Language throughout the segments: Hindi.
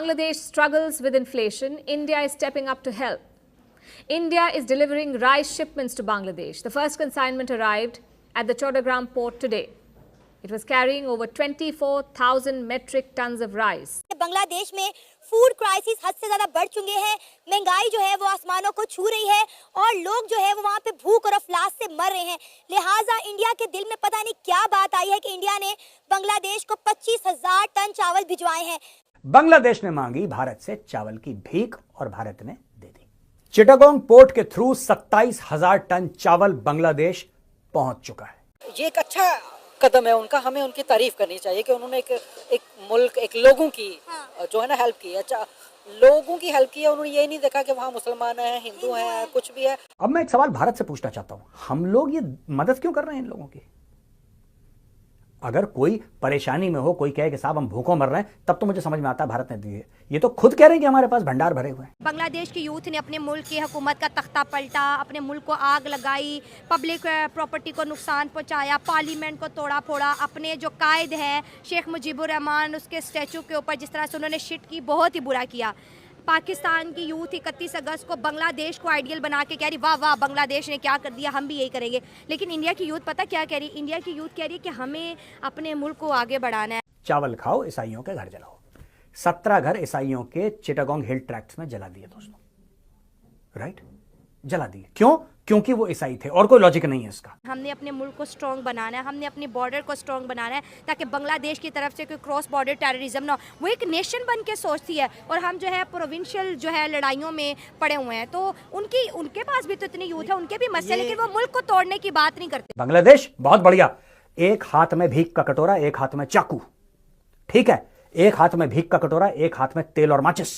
Bangladesh struggles with inflation. India is stepping up to help. India is delivering rice shipments to Bangladesh. The first consignment arrived at the Chodagram port today. It was carrying over 24,000 metric tons of rice. Bangladesh में फूड क्राइसिस हद से ज्यादा बढ़ चुके हैं। महंगाई जो है वो आसमानों को छू रही है और लोग जो है वो वहाँ पे भूख और अफलास से मर रहे हैं। लिहाजा इंडिया के दिल में पता नहीं क्या बात आई है कि इंडिया ने बांग्लादेश को 25,000 टन चावल भिजवाए हैं। बांग्लादेश ने मांगी भारत से चावल की भीख और भारत ने दे दी। चिटागोंग पोर्ट के थ्रू 27,000 टन चावल बांग्लादेश पहुंच चुका है। ये एक अच्छा कदम है उनका, हमें उनकी तारीफ करनी चाहिए कि उन्होंने एक मुल्क, एक लोगों की जो है ना हेल्प की है। अच्छा, लोगों की हेल्प की है, उन्होंने ये नहीं देखा कि वहाँ मुसलमान हैं, हिंदू हैं, कुछ भी है। अब मैं एक सवाल भारत से पूछना चाहता हूं, हम लोग ये मदद क्यों कर रहे हैं इन लोगों की? अगर कोई परेशानी में हो, कोई कहे कि साहब हम भूखों मर रहे हैं, तब तो मुझे समझ में आता है भारत ने दी है। ये तो खुद कह रहे हैं कि हमारे पास भंडार भरे हुए हैं। बांग्लादेश के यूथ ने अपने मुल्क की हुकूमत का तख्ता पलटा, अपने मुल्क को आग लगाई, पब्लिक प्रॉपर्टी को नुकसान पहुंचाया, पार्लियामेंट को तोड़ा फोड़ा, अपने जो कायद है शेख मुजीबुर रहमान उसके स्टैचू के ऊपर जिस तरह से उन्होंने शिट की, बहुत ही बुरा किया। पाकिस्तान की यूथ 31 अगस्त को बांग्लादेश को आइडियल बना के कह रही वाह वाह बांग्लादेश ने क्या कर दिया, हम भी यही करेंगे। लेकिन इंडिया की यूथ पता क्या कह रही? इंडिया की यूथ कह रही है कि हमें अपने मुल्क को आगे बढ़ाना है। चावल खाओ, ईसाइयों के घर जलाओ। 17 घर ईसाइयों के चिटागोंग हिल ट्रैक्ट्स में जला दिए दोस्तों, राइट? जला दिए। क्यों? क्योंकि वो ईसाई थे और कोई लॉजिक नहीं है इसका। हमने अपने मुल्क को स्ट्रॉन्ग बनाना है, हमने अपने बॉर्डर को स्ट्रॉन्ग बनाना है ताकि बांग्लादेश की तरफ से कोई क्रॉस बॉर्डर टेररिज्म ना हो। वो एक नेशन बन के सोचती है और हम जो है प्रोविंशियल जो है लड़ाइयों में पड़े हुए हैं। तो उनके पास भी तो इतनी यूथ है, उनके भी मसले, लेकिन वो मुल्क को तोड़ने की बात नहीं करते। बांग्लादेश बहुत बढ़िया, एक हाथ में भीख का कटोरा, एक हाथ में चाकू, ठीक है? एक हाथ में भीख का कटोरा, एक हाथ में तेल और माचिस,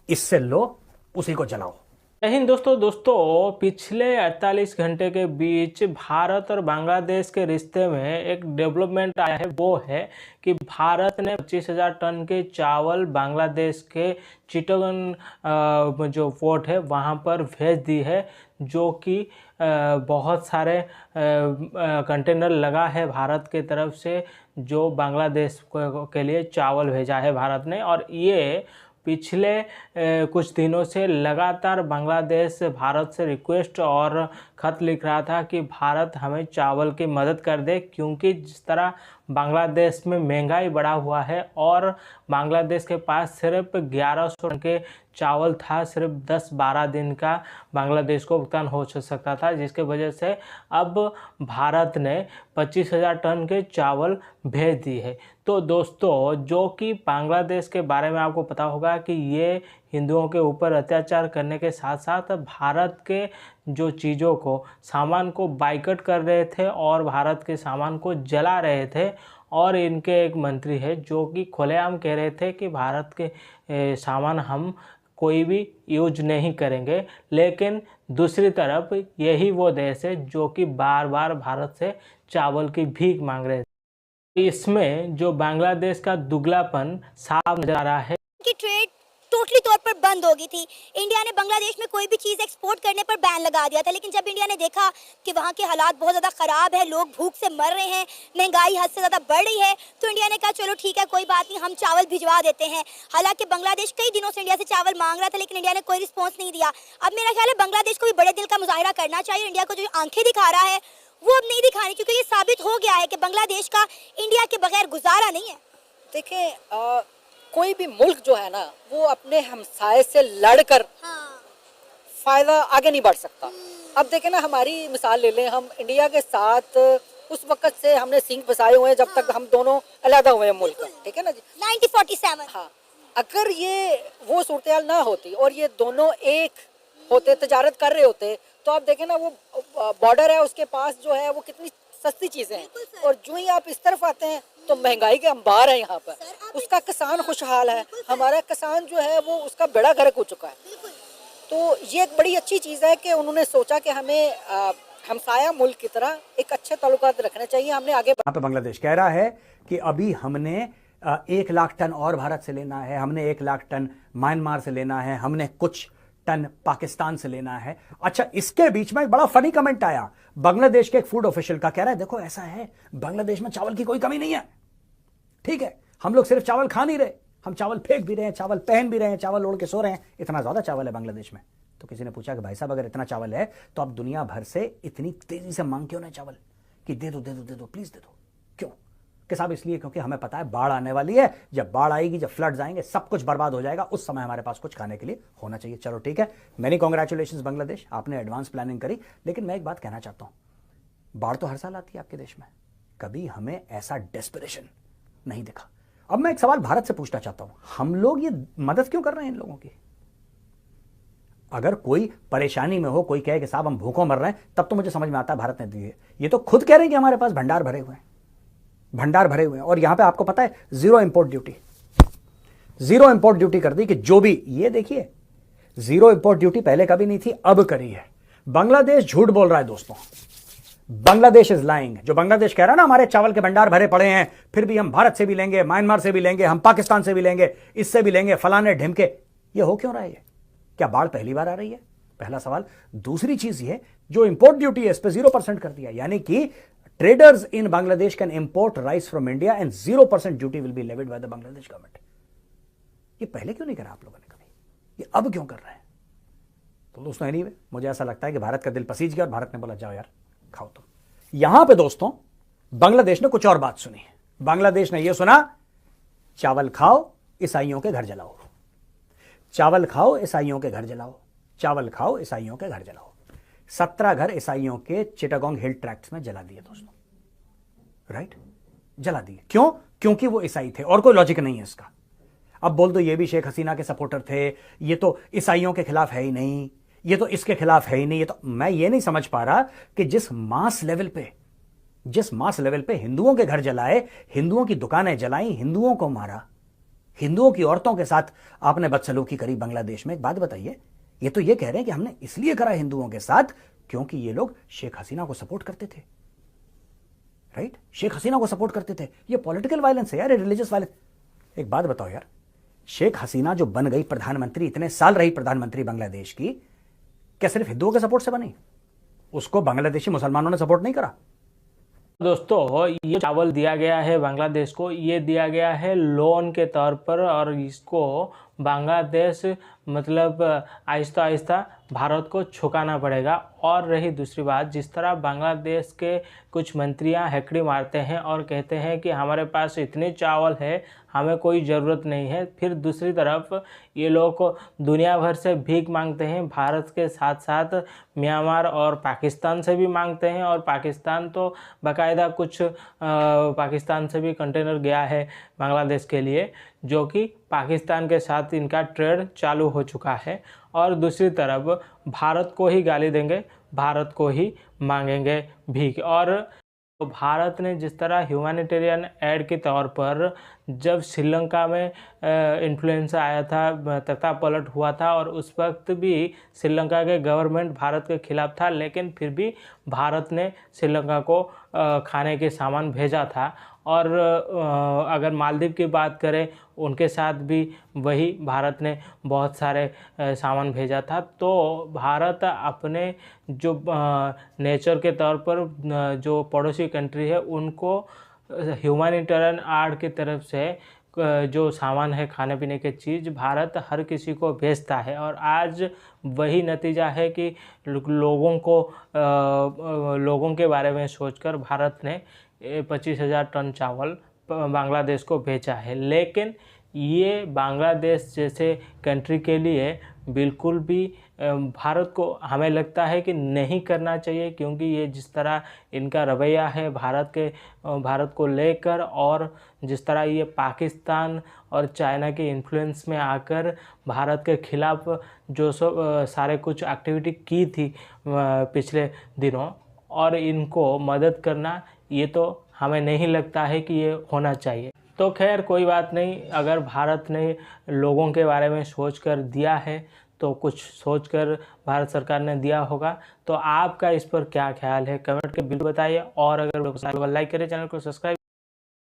इससे लो, उसी को जलाओ। जय हिंद दोस्तों, पिछले 48 घंटे के बीच भारत और बांग्लादेश के रिश्ते में एक डेवलपमेंट आया है। वो है कि भारत ने 25,000 टन के चावल बांग्लादेश के चिटागोंग जो पोर्ट है वहाँ पर भेज दी है, जो कि बहुत सारे कंटेनर लगा है भारत के तरफ से, जो बांग्लादेश के लिए चावल भेजा है भारत ने। और ये पिछले कुछ दिनों से लगातार बांग्लादेश भारत से रिक्वेस्ट और ख़त लिख रहा था कि भारत हमें चावल की मदद कर दे, क्योंकि जिस तरह बांग्लादेश में महंगाई बढ़ा हुआ है और बांग्लादेश के पास सिर्फ 1100 टन के चावल था, सिर्फ 10-12 दिन का बांग्लादेश को भुगतान हो सकता था, जिसके वजह से अब भारत ने 25,000 टन के चावल भेज दी है। तो दोस्तों, जो कि बांग्लादेश के बारे में आपको पता होगा कि ये हिंदुओं के ऊपर अत्याचार करने के साथ साथ भारत के जो चीज़ों को, सामान को बाइकआउट कर रहे थे और भारत के सामान को जला रहे थे। और इनके एक मंत्री है जो कि खुलेआम कह रहे थे कि भारत के सामान हम कोई भी यूज नहीं करेंगे। लेकिन दूसरी तरफ यही वो देश है जो कि बार बार भारत से चावल की भीख मांग रहे थे। इसमें जो बांग्लादेश का दुगलापन साफ नजर आ रहा है कि ट्रेड टोटली तौर पर बंद हो गई थी। इंडिया ने बांग्लादेश में कोई भी चीज़ एक्सपोर्ट करने पर बैन लगा दिया था, लेकिन जब इंडिया ने देखा कि वहाँ के हालात बहुत ज़्यादा ख़राब है, लोग भूख से मर रहे हैं, महंगाई हद से ज़्यादा बढ़ रही है, तो इंडिया ने कहा चलो ठीक है, कोई बात नहीं, हम चावल भिजवा देते हैं। हालांकि बांग्लादेश कई दिनों से इंडिया से चावल मांग रहा था, लेकिन इंडिया ने कोई रिस्पॉन्स नहीं दिया। अब मेरा ख्याल है बांग्लादेश को भी बड़े दिल का मुजाहिरा करना चाहिए। इंडिया को जो आंखें दिखा रहा है वो अब नहीं दिखानी, क्योंकि ये साबित हो गया है कि बांग्लादेश का इंडिया के बगैर गुजारा नहीं है। देखें, कोई भी मुल्क जो है ना वो अपने हमसाये से लड़कर फायदा आगे नहीं बढ़ सकता। अब देखें ना, हमारी मिसाल ले लें, हम इंडिया के साथ उस वक्त से हमने सिंह फंसाए हुए हैं जब तक हम दोनों अलग हुए हैं मुल्क, ठीक है ना जी, 1947। हाँ, अगर ये वो सूरत ना होती और ये दोनों एक होते, तजारत कर रहे होते, तो आप देखें ना वो बॉर्डर है, उसके पास जो है वो कितनी सस्ती चीज़ें हैं, और जो ही आप इस तरफ आते हैं तो महंगाई के अंबार है यहाँ पर। उसका किसान खुशहाल है, हमारा किसान जो है वो उसका बेड़ा गर्क हो चुका है। तो ये एक बड़ी अच्छी चीज़ है कि उन्होंने सोचा कि हमें हमसाया मुल्क की तरह एक अच्छे ताल्लुकात रखने चाहिए। हमने आगे यहाँ पे बांग्लादेश कह रहा है कि अभी हमने 1 लाख टन और भारत से लेना है, हमने 1 लाख टन म्यांमार से लेना है, हमने कुछ टन पाकिस्तान से लेना है। अच्छा, इसके बीच में एक बड़ा फनी कमेंट आया बांग्लादेश के एक फूड ऑफिशियल का, कह रहा है देखो ऐसा है, बांग्लादेश में चावल की कोई कमी नहीं है, ठीक है, हम लोग सिर्फ चावल खा नहीं रहे, हम चावल फेंक भी रहे हैं, चावल पहन भी रहे हैं, चावल ओढ़ के सो रहे हैं। इतना ज़्यादा चावल है बांग्लादेश में। तो किसी ने पूछा कि भाई साहब अगर इतना चावल है तो आप दुनिया भर से इतनी तेज़ी से मांग क्यों ना चावल कि दे दो दे दो दे दो प्लीज़ दे दो। क्यों कि साहब इसलिए क्योंकि हमें पता है बाढ़ आने वाली है, जब बाढ़ आएगी, जब फ्लड्स आएंगे, सब कुछ बर्बाद हो जाएगा, उस समय हमारे पास कुछ खाने के लिए होना चाहिए। चलो ठीक है, मैनी कॉन्ग्रेचुलेशन बांग्लादेश, आपने एडवांस प्लानिंग करी। लेकिन मैं एक बात कहना चाहता हूँ, बाढ़ तो हर साल आती है आपके देश में, कभी हमें ऐसा डेस्परेशन नहीं दिखा। अब मैं एक सवाल भारत से पूछना चाहता हूं, हम लोग ये मदद क्यों कर रहे हैं इन लोगों की? अगर कोई परेशानी में हो, कोई कहे कि साहब हम भूखों मर रहे हैं, तब तो मुझे समझ में आता है भारत ने दी है। ये तो खुद कह रहे हैं कि हमारे पास भंडार भरे हुए हैं, भंडार भरे हुए हैं। और यहां पे आपको पता है zero import duty, zero import duty कर दी कि जो भी, ये देखिए जीरो इंपोर्ट ड्यूटी पहले कभी नहीं थी, अब करी है। बांग्लादेश झूठ बोल रहा है दोस्तों, बांग्लादेश इज लाइंग। जो बांग्लादेश कह रहा है ना हमारे चावल के भंडार भरे पड़े हैं, फिर भी हम भारत से भी लेंगे, म्यांमार से भी लेंगे, हम पाकिस्तान से भी लेंगे, इससे भी लेंगे, फलाने ढिमके, ये हो क्यों रहा है? ये क्या बाढ़ पहली बार आ रही है? पहला सवाल। दूसरी चीज ये, जो इंपोर्ट ड्यूटी है इस पे 0% कर दिया, यानी कि traders in Bangladesh can import rice from India and 0% duty will be levied by the Bangladesh government. ये पहले क्यों नहीं करा आप लोगों ने कभी? ये अब क्यों कर रहे हैं? तो दोस्तों एनीवे, मुझे ऐसा लगता है कि भारत का दिल पसीज गया और भारत ने बोला जाओ यार खाओ तुम। यहां पे दोस्तों बांग्लादेश ने कुछ और बात सुनी। बांग्लादेश ने यह सुना, चावल खाओ ईसाइयों के घर जलाओ, चावल खाओ ईसाइयों के घर जलाओ, चावल खाओ ईसाइयों के घर जलाओ। 17 घर ईसाइयों के चिटागोंग हिल ट्रैक्ट्स में जला दिए दोस्तों, राइट? जला दिए। क्यों? क्योंकि वो ईसाई थे, और कोई लॉजिक नहीं है इसका। अब बोल दो ये भी शेख हसीना के सपोर्टर थे, ये तो ईसाइयों के खिलाफ है ही नहीं, ये तो इसके खिलाफ है ही नहीं। ये तो मैं ये नहीं समझ पा रहा कि जिस मास लेवल पे हिंदुओं के घर जलाए, हिंदुओं की दुकानें जलाई, हिंदुओं को मारा, हिंदुओं की औरतों के साथ आपने बदसलूकी करी बांग्लादेश में। एक बात बताइए, ये तो ये कह रहे हैं कि हमने इसलिए करा हिंदुओं के साथ क्योंकि ये लोग शेख हसीना को सपोर्ट करते थे, राइट? शेख हसीना को सपोर्ट करते थे। ये पॉलिटिकल वायलेंस है यार, रिलीजियस वायलेंस। एक बात बताओ यार, शेख हसीना जो बन गई प्रधानमंत्री, इतने साल रही प्रधानमंत्री बांग्लादेश की, क्या सिर्फ हिंदुओं के सपोर्ट से बनी? उसको बांग्लादेशी मुसलमानों ने सपोर्ट नहीं करा? दोस्तों ये चावल दिया गया है बांग्लादेश को, ये दिया गया है लोन के तौर पर, और इसको बांग्लादेश मतलब आहिस्ता आहिस्ता भारत को छुकाना पड़ेगा। और रही दूसरी बात, जिस तरह बांग्लादेश के कुछ मंत्रियां हेकड़ी मारते हैं और कहते हैं कि हमारे पास इतने चावल है, हमें कोई ज़रूरत नहीं है, फिर दूसरी तरफ ये लोग दुनिया भर से भीख मांगते हैं, भारत के साथ साथ म्यांमार और पाकिस्तान से भी मांगते हैं। और पाकिस्तान तो बाकायदा कुछ पाकिस्तान से भी कंटेनर गया है बांग्लादेश के लिए, जो कि पाकिस्तान के साथ इनका ट्रेड चालू हो चुका है। और दूसरी तरफ भारत को ही गाली देंगे, भारत को ही मांगेंगे भीख। और भारत ने जिस तरह ह्यूमैनिटेरियन एड के तौर पर जब श्रीलंका में इन्फ्लुएंजा आया था, तख्ता पलट हुआ था, और उस वक्त भी श्रीलंका के गवर्नमेंट भारत के खिलाफ था, लेकिन फिर भी भारत ने श्रीलंका को खाने के सामान भेजा था। और अगर मालदीव की बात करें, उनके साथ भी वही भारत ने बहुत सारे सामान भेजा था। तो भारत अपने जो नेचर के तौर पर जो पड़ोसी कंट्री है, उनको ह्यूमैनिटेरियन एड की तरफ से जो सामान है, खाने पीने के चीज़, भारत हर किसी को भेजता है। और आज वही नतीजा है कि लोगों के बारे में सोचकर भारत ने 25,000 टन चावल बांग्लादेश को भेजा है। लेकिन ये बांग्लादेश जैसे कंट्री के लिए बिल्कुल भी भारत को हमें लगता है कि नहीं करना चाहिए, क्योंकि ये जिस तरह इनका रवैया है भारत को लेकर, और जिस तरह ये पाकिस्तान और चाइना के इन्फ्लुएंस में आकर भारत के खिलाफ जो सारे कुछ एक्टिविटी की थी पिछले दिनों, और इनको मदद करना, ये तो हमें नहीं लगता है कि ये होना चाहिए। तो खैर कोई बात नहीं, अगर भारत ने लोगों के बारे में सोचकर दिया है तो कुछ सोचकर भारत सरकार ने दिया होगा। तो आपका इस पर क्या ख्याल है, कमेंट के बिल्कुल बताइए। और अगर लाइक करें, चैनल को सब्सक्राइब